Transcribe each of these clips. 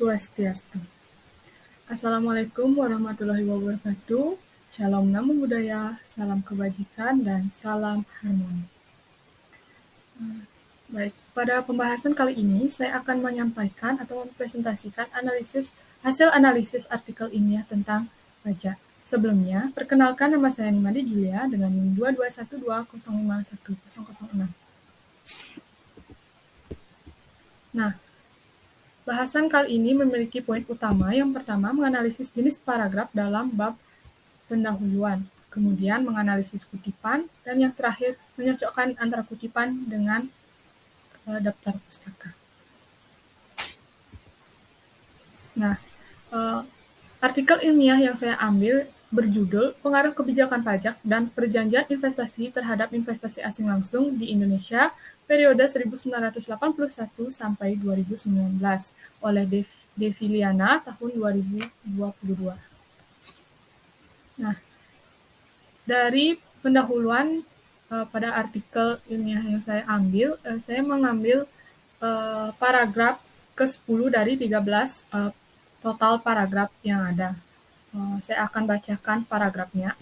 Swastiastu. Assalamualaikum warahmatullahi wabarakatuh. Shalom namo budaya, salam kebajikan, dan salam harmoni. Baik, pada pembahasan kali ini saya akan menyampaikan atau mempresentasikan hasil analisis artikel ilmiah tentang pajak. Sebelumnya, perkenalkan nama saya Nimade Julia dengan NIM 22120511006. Nah, bahasan kali ini memiliki poin utama. Yang pertama, menganalisis jenis paragraf dalam bab pendahuluan, kemudian menganalisis kutipan, dan yang terakhir, menyocokkan antara kutipan dengan daftar pustaka. Nah, artikel ilmiah yang saya ambil berjudul Pengaruh Kebijakan Pajak dan Perjanjian Investasi terhadap Investasi Asing Langsung di Indonesia periode 1981 sampai 2019 oleh Deviliana tahun 2022. Nah, dari pendahuluan pada artikel ilmiah yang saya ambil, saya mengambil paragraf ke-10 dari 13 total paragraf yang ada. Saya akan bacakan paragrafnya.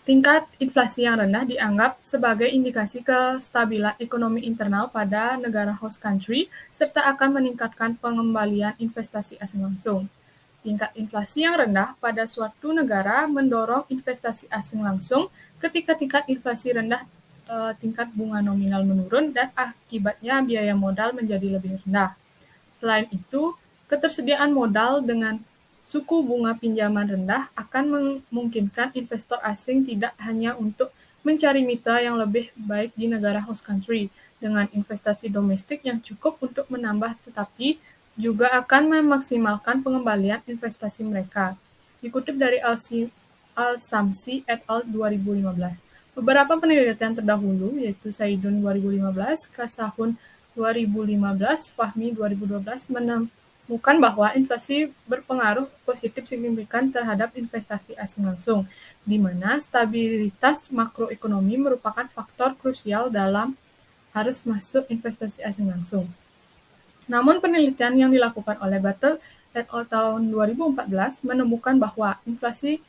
Tingkat inflasi yang rendah dianggap sebagai indikasi kestabilan ekonomi internal pada negara host country, serta akan meningkatkan pengembalian investasi asing langsung. Tingkat inflasi yang rendah pada suatu negara mendorong investasi asing langsung ketika tingkat inflasi rendah, tingkat bunga nominal menurun, dan akibatnya biaya modal menjadi lebih rendah. Selain itu, ketersediaan modal dengan suku bunga pinjaman rendah akan memungkinkan investor asing tidak hanya untuk mencari mitra yang lebih baik di negara host country dengan investasi domestik yang cukup untuk menambah, tetapi juga akan memaksimalkan pengembalian investasi mereka. Dikutip dari Al-Samsi et al. 2015. Beberapa penelitian terdahulu, yaitu Saidun 2015, Kasahun 2015, Fahmi 2012, menemukan bahwa inflasi berpengaruh positif signifikan terhadap investasi asing langsung, di mana stabilitas makroekonomi merupakan faktor krusial dalam arus masuk investasi asing langsung. Namun penelitian yang dilakukan oleh Battle et al. Tahun 2014 menemukan bahwa inflasi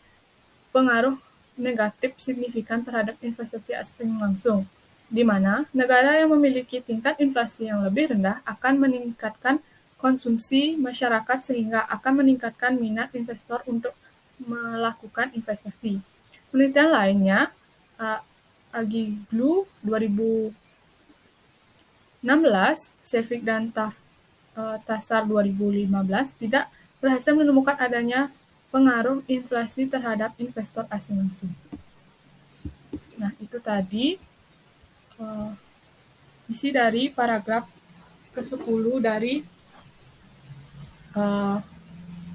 pengaruh negatif signifikan terhadap investasi asing langsung, di mana negara yang memiliki tingkat inflasi yang lebih rendah akan meningkatkan konsumsi masyarakat sehingga akan meningkatkan minat investor untuk melakukan investasi. Penelitian lainnya, Agiglu 2016, Sevik dan Tasar 2015 tidak berhasil menemukan adanya pengaruh inflasi terhadap investor asing langsung. Nah, itu tadi isi dari paragraf ke-10 dari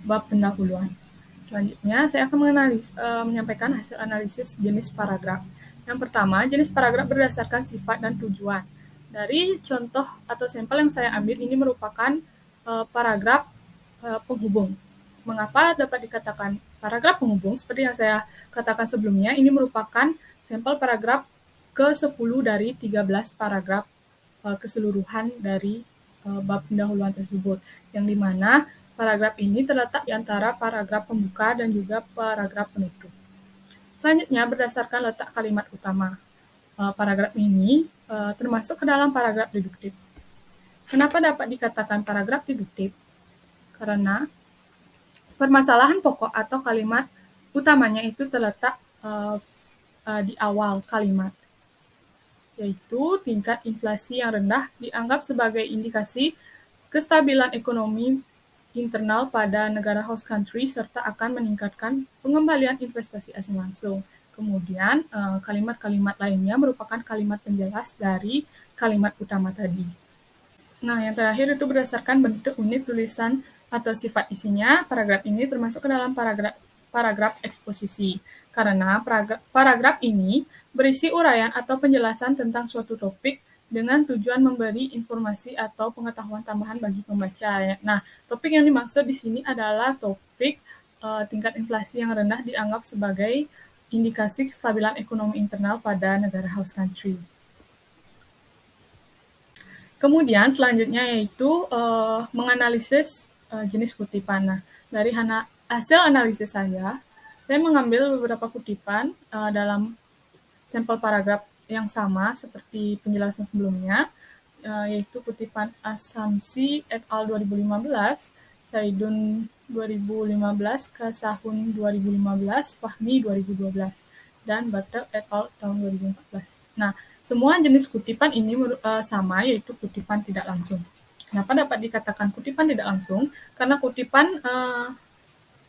bab pendahuluan. Selanjutnya, saya akan menyampaikan hasil analisis jenis paragraf. Yang pertama, jenis paragraf berdasarkan sifat dan tujuan. Dari contoh atau sampel yang saya ambil, ini merupakan paragraf penghubung. Mengapa dapat dikatakan paragraf penghubung? Seperti yang saya katakan sebelumnya, ini merupakan sampel paragraf ke-10 dari 13 paragraf keseluruhan dari bab pendahuluan tersebut, yang dimana paragraf ini terletak di antara paragraf pembuka dan juga paragraf penutup. Selanjutnya, berdasarkan letak kalimat utama. Paragraf ini termasuk ke dalam paragraf deduktif. Kenapa dapat dikatakan paragraf deduktif? Karena permasalahan pokok atau kalimat utamanya itu terletak di awal kalimat, yaitu tingkat inflasi yang rendah dianggap sebagai indikasi kestabilan ekonomi internal pada negara host country serta akan meningkatkan pengembalian investasi asing langsung. Kemudian kalimat-kalimat lainnya merupakan kalimat penjelas dari kalimat utama tadi. Nah, yang terakhir itu berdasarkan bentuk unit tulisan atau sifat isinya. Paragraf ini termasuk ke dalam paragraf eksposisi, karena paragraf ini berisi uraian atau penjelasan tentang suatu topik dengan tujuan memberi informasi atau pengetahuan tambahan bagi pembaca. Nah, topik yang dimaksud di sini adalah topik tingkat inflasi yang rendah dianggap sebagai indikasi kestabilan ekonomi internal pada negara host country. Kemudian selanjutnya yaitu menganalisis jenis kutipan. Nah, dari hasil analisis saya mengambil beberapa kutipan dalam sampel paragraf yang sama seperti penjelasan sebelumnya, yaitu kutipan Assamsi et al. 2015, Saidun 2015, Kasahun 2015, Fahmi 2012, dan Bartel et al. Tahun 2014. Nah, semua jenis kutipan ini sama, yaitu kutipan tidak langsung. Kenapa dapat dikatakan kutipan tidak langsung? Karena kutipan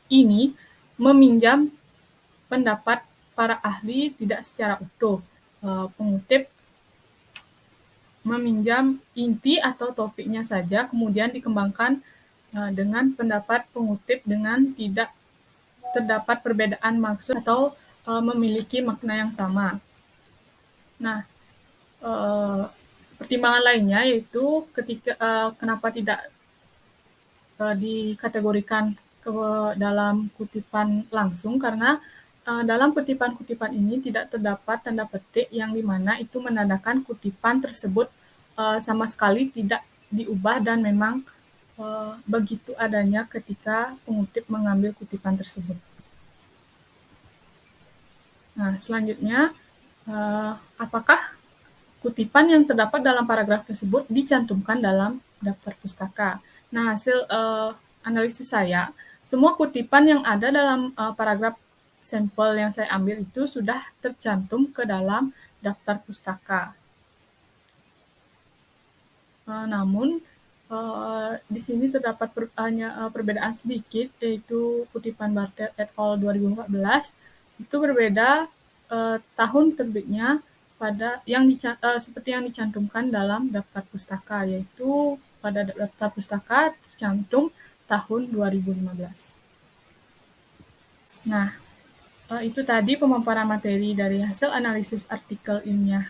ini meminjam pendapat para ahli tidak secara utuh. Pengutip meminjam inti atau topiknya saja, kemudian dikembangkan dengan pendapat pengutip dengan tidak terdapat perbedaan maksud atau memiliki makna yang sama. Nah, pertimbangan lainnya yaitu kenapa tidak dikategorikan ke dalam kutipan langsung, karena dalam kutipan-kutipan ini tidak terdapat tanda petik yang dimana itu menandakan kutipan tersebut sama sekali tidak diubah dan memang begitu adanya ketika pengutip mengambil kutipan tersebut. Nah, selanjutnya, apakah kutipan yang terdapat dalam paragraf tersebut dicantumkan dalam daftar pustaka? Nah, hasil analisis saya, semua kutipan yang ada dalam paragraf sampel yang saya ambil itu sudah tercantum ke dalam daftar pustaka. Namun, di sini terdapat hanya perbedaan sedikit, yaitu kutipan Bartel et al. 2014 itu berbeda tahun terbitnya pada seperti yang dicantumkan dalam daftar pustaka, yaitu pada daftar pustaka tercantum tahun 2015. Nah, itu tadi pemaparan materi dari hasil analisis artikel ilmiah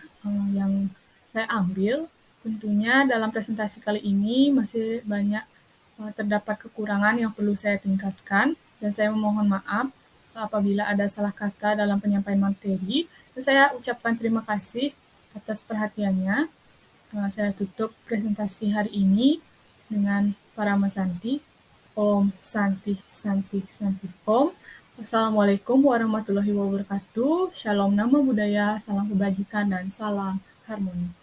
yang saya ambil. Tentunya dalam presentasi kali ini masih banyak terdapat kekurangan yang perlu saya tingkatkan, dan saya memohon maaf apabila ada salah kata dalam penyampaian materi. Dan saya ucapkan terima kasih atas perhatiannya. Saya tutup presentasi hari ini dengan Parama Santi. Om Santi Santi Santi Om. Assalamualaikum warahmatullahi wabarakatuh. Shalom nama budaya, salam kebajikan, dan salam harmoni.